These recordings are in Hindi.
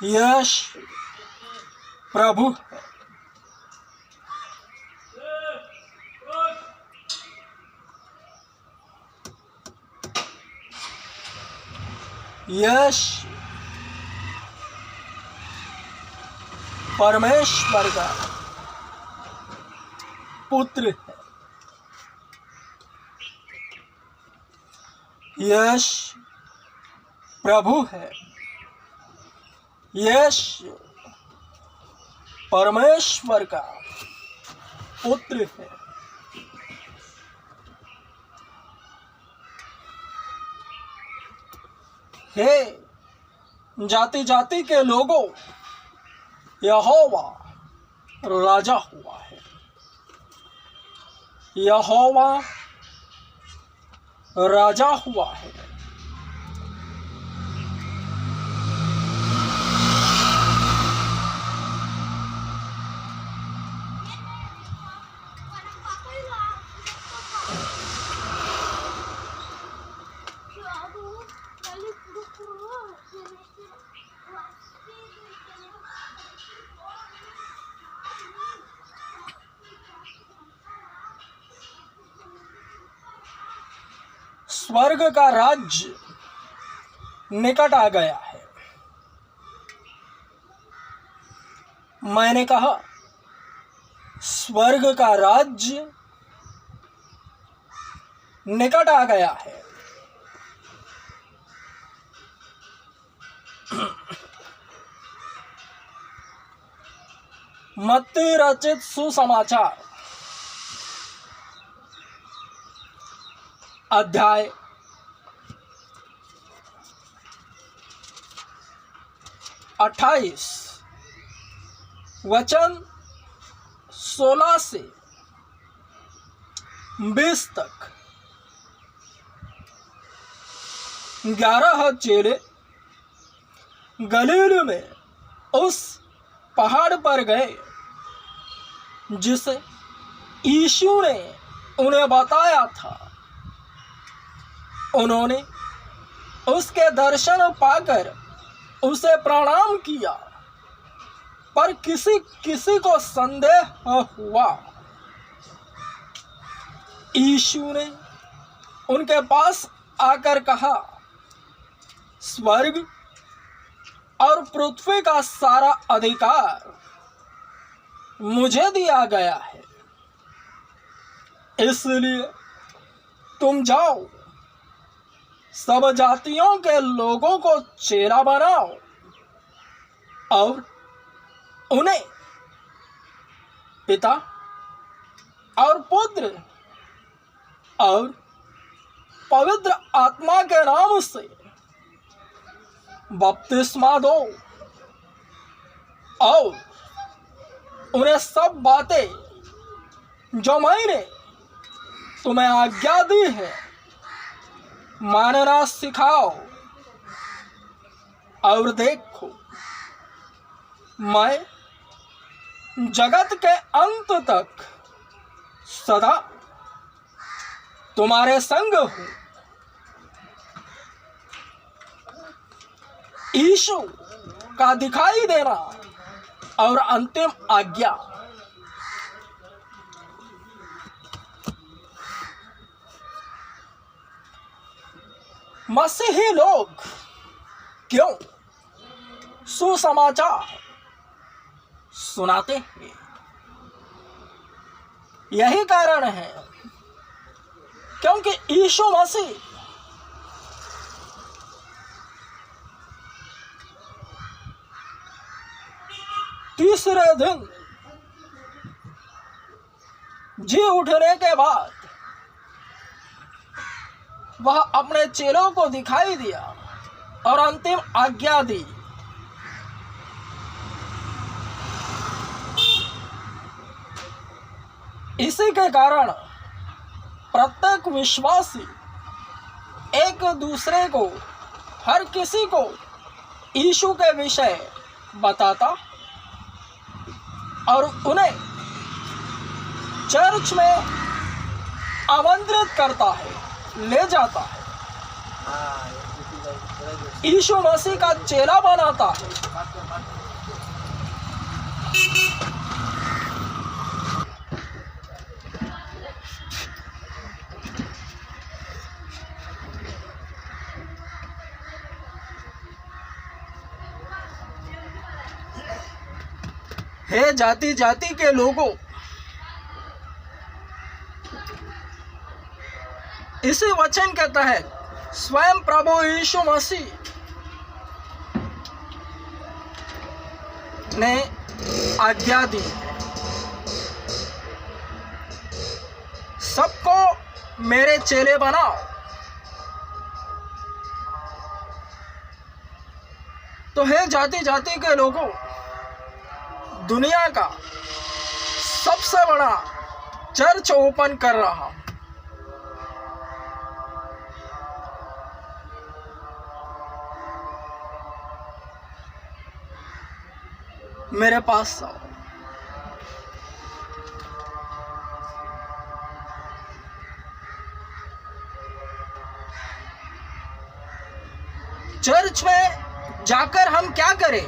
यश प्रभु है। यश परमेश्वर का पुत्र है। यश प्रभु है। यश परमेश्वर का पुत्र है। हे जाति जाति के लोगों, यहोवा राजा हुआ है। यहोवा राजा हुआ है। स्वर्ग का राज्य निकट आ गया है। मैंने कहा स्वर्ग का राज्य निकट आ गया है। मत्ती रचित सुसमाचार अध्याय 28 वचन 16 से 20 तक। 11 चेले गलील में उस पहाड़ पर गए जिसे यीशु ने उन्हें बताया था। उन्होंने उसके दर्शन पाकर उसे प्रणाम किया, पर किसी किसी को संदेह हुआ। यीशु ने उनके पास आकर कहा, स्वर्ग और पृथ्वी का सारा अधिकार मुझे दिया गया है, इसलिए तुम जाओ, सब जातियों के लोगों को चेला बनाओ और उन्हें पिता और पुत्र और पवित्र आत्मा के नाम से बपतिस्मा दो और उन्हें सब बातें जो मैंने तुम्हें आज्ञा दी है मानना सिखाओ। और देखो, मैं जगत के अंत तक सदा तुम्हारे संग हूं। यीशु का दिखाई देना और अंतिम आज्ञा। मसीही लोग क्यों सुसमाचार सुनाते हैं? यही कारण है क्योंकि यीशु मसीह तीसरे दिन जी उठने के बाद वह अपने चेलों को दिखाई दिया और अंतिम आज्ञा दी। इसी के कारण प्रत्येक विश्वासी एक दूसरे को, हर किसी को यीशु के विषय बताता और उन्हें चर्च में आमंत्रित करता है, ले जाता है, यीशु मसीह का चेला बनाता है। हे जाति जाति के लोगों, इसी वचन के तहत स्वयं प्रभु यीशु मसीह ने आज्ञा दी है, सबको मेरे चेले बनाओ। तो हे जाति जाति के लोगों, दुनिया का सबसे बड़ा चर्च ओपन कर रहा हूं। मेरे पास आओ। चर्च में जाकर हम क्या करें?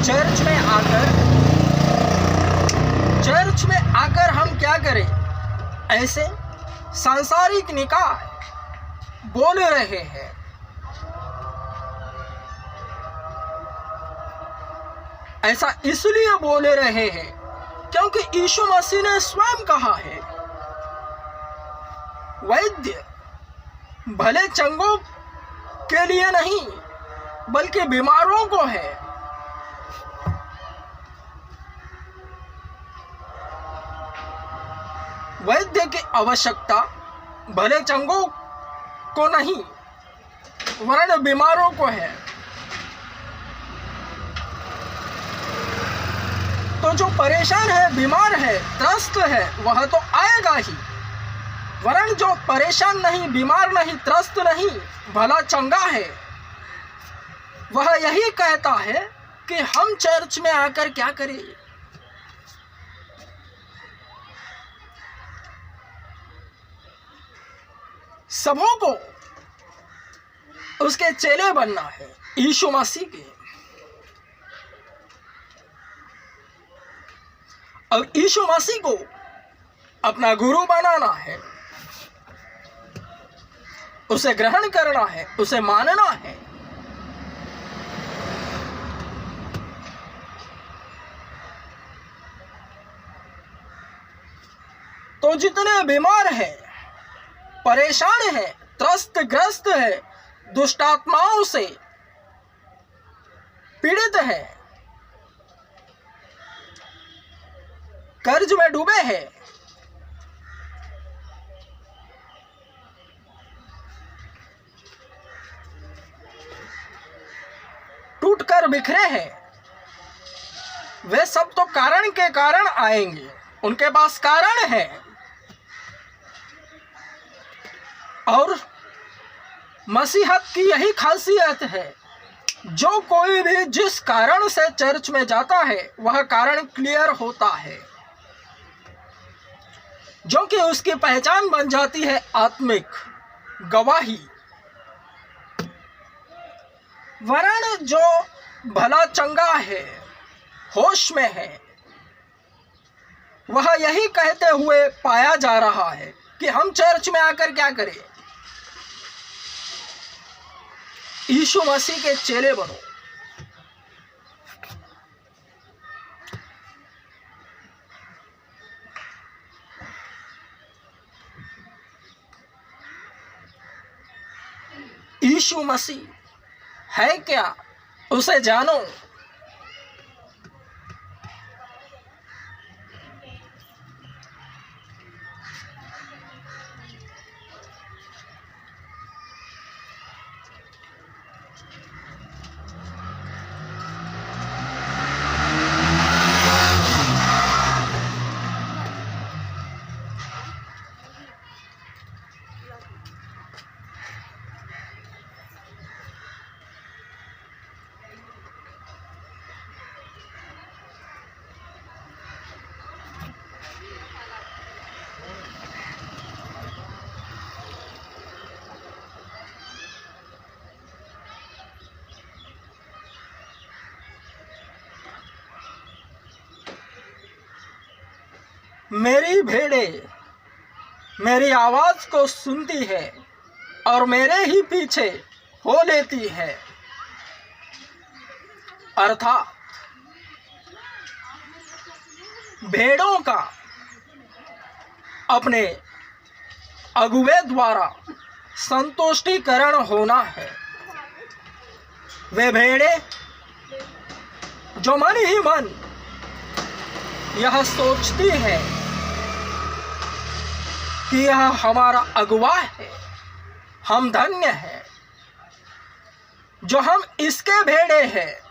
चर्च में आकर हम क्या करें? ऐसे सांसारिक निकाय बोल रहे हैं। ऐसा इसलिए बोल रहे हैं क्योंकि यीशु मसीह ने स्वयं कहा है, वैद्य भले चंगों के लिए नहीं बल्कि बीमारों को है। वैद्य की आवश्यकता भले चंगों को नहीं वरन बीमारों को है। तो जो परेशान है, बीमार है, त्रस्त है, वह तो आएगा ही, वरन जो परेशान नहीं, बीमार नहीं, त्रस्त नहीं, भला चंगा है, वह यही कहता है कि हम चर्च में आकर क्या करें? सबों को उसके चेले बनना है, यीशु मसीह के। और यीशु मसीह को अपना गुरु बनाना है, उसे ग्रहण करना है, उसे मानना है। तो जितने बीमार हैं, परेशान हैं, त्रस्त है, दुष्ट आत्माओं से पीड़ित है, कर्ज में डूबे हैं, टूटकर बिखरे हैं, वे सब तो कारण के कारण आएंगे। उनके पास कारण है। और मसीहत की यही खासियत है, जो कोई भी जिस कारण से चर्च में जाता है वह कारण क्लियर होता है, जो कि उसकी पहचान बन जाती है आत्मिक गवाही। वरन जो भला चंगा है, होश में है, वह यही कहते हुए पाया जा रहा है कि हम चर्च में आकर क्या करें? यीशु मसीह के चेले बनो। यीशु मसीह है क्या, उसे जानो। मेरी भेड़ें मेरी आवाज़ को सुनती है और मेरे ही पीछे हो लेती है। अर्थात भेड़ों का अपने अगुवे द्वारा संतुष्टिकरण होना है। वे भेड़ें जो मन ही मन यह सोचती है कि यह हमारा अगुवा है, हम धन्य हैं जो हम इसके भेड़े हैं,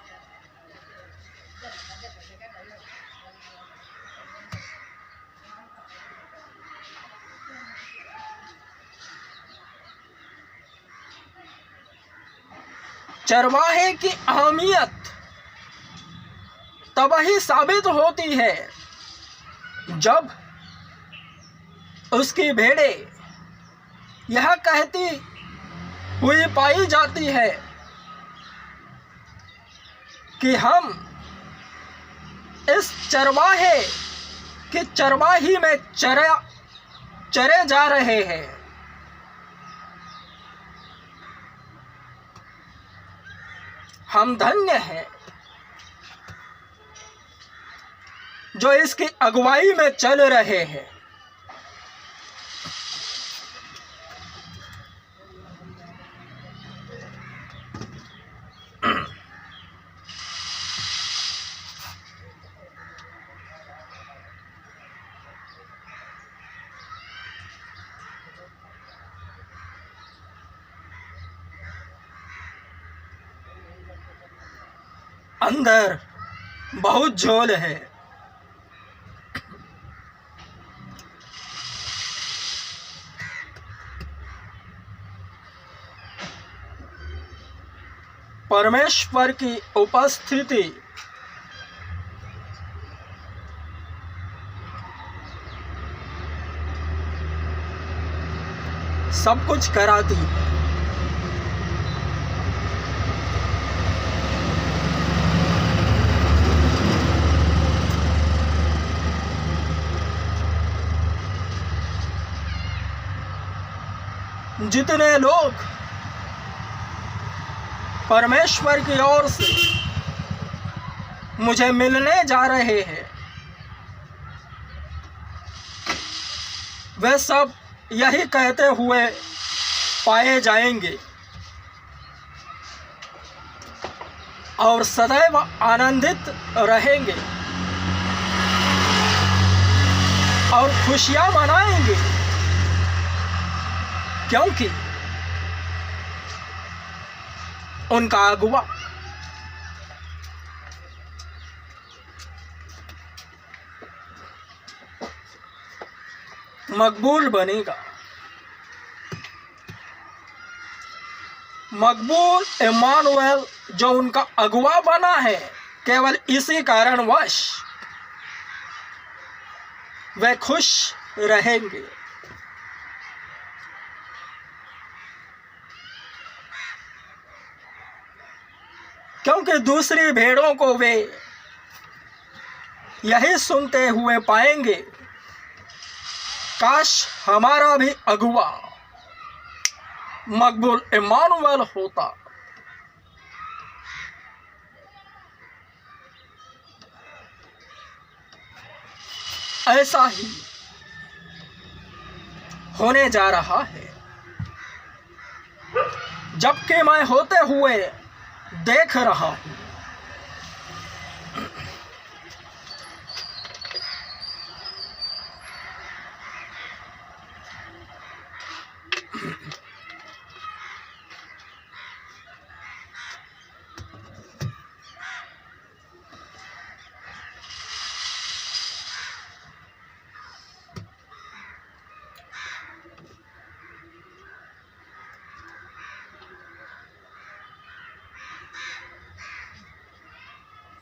चरवाहे की अहमियत तब ही साबित होती है जब उसकी भेड़ें यह कहती हुई पाई जाती है कि हम इस चरवाहे की चरवाही में चरे जा रहे हैं। हम धन्य हैं जो इसकी अगुवाई में चल रहे हैं। अंदर बहुत झोल है। परमेश्वर की उपस्थिति सब कुछ कराती है। जितने लोग परमेश्वर की ओर से मुझे मिलने जा रहे हैं, वे सब यही कहते हुए पाए जाएंगे और सदैव आनंदित रहेंगे और खुशियां मनाएंगे, क्योंकि उनका अगुवा मकबूल बनेगा। मकबूल इम्मानुएल जो उनका अगुवा बना है, केवल इसी कारणवश वे खुश रहेंगे। क्योंकि दूसरी भेड़ों को वे यही सुनते हुए पाएंगे, काश हमारा भी अगुवा मकबूल इम्मानुएल होता। ऐसा ही होने जा रहा है, जबकि मैं होते हुए देख रहा हूं।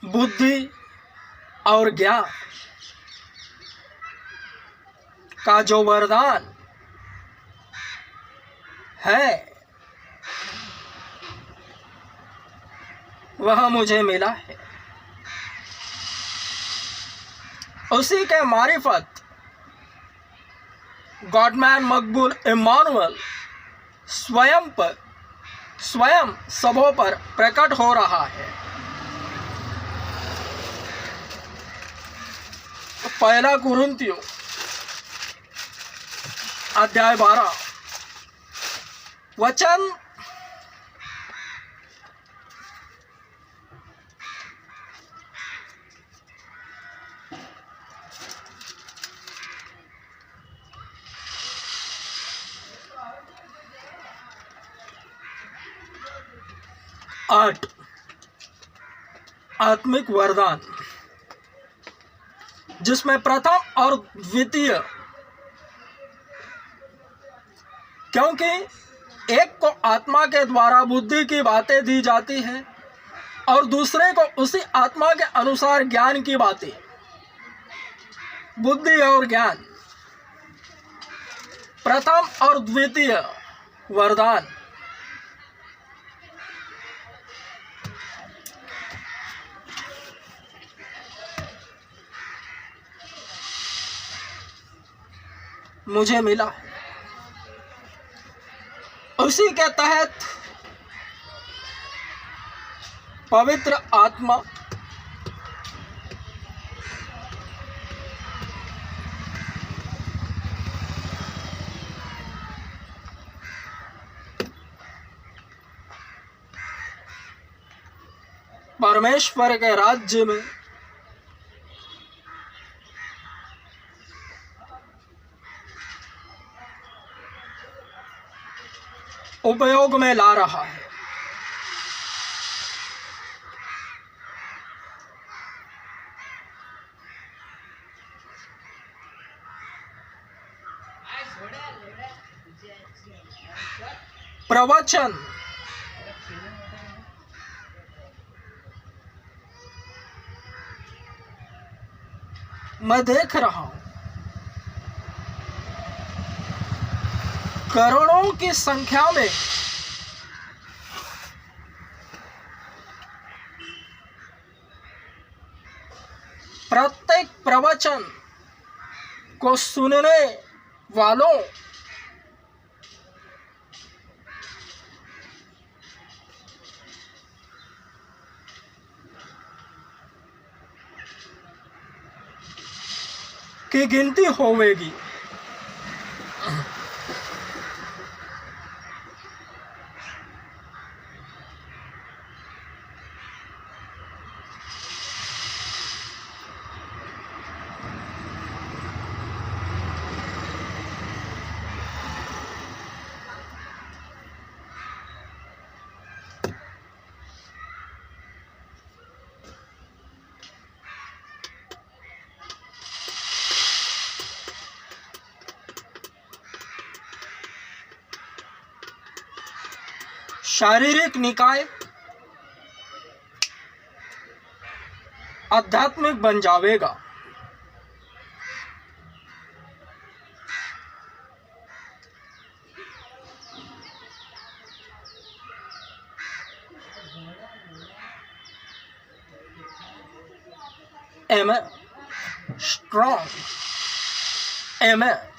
बुद्धि और ज्ञान का जो वरदान है वह मुझे मिला है। उसी के मारिफत गॉडमैन मकबूल इमानुएल स्वयं सबों पर प्रकट हो रहा है। पहला कुरिन्थियों अध्याय 12 वचन 8 आत्मिक वरदान, जिसमें प्रथम और द्वितीय, क्योंकि एक को आत्मा के द्वारा बुद्धि की बातें दी जाती हैं और दूसरे को उसी आत्मा के अनुसार ज्ञान की बातें। बुद्धि और ज्ञान, प्रथम और द्वितीय वरदान। मुझे मिला। उसी के तहत पवित्र आत्मा परमेश्वर के राज्य में उपयोग में ला रहा है। प्रवचन, मैं देख रहा हूं करोड़ों की संख्या में प्रत्येक प्रवचन को सुनने वालों की गिनती होवेगी। शारीरिक निकाय आध्यात्मिक बन जावेगा। Amen. Strong. Amen.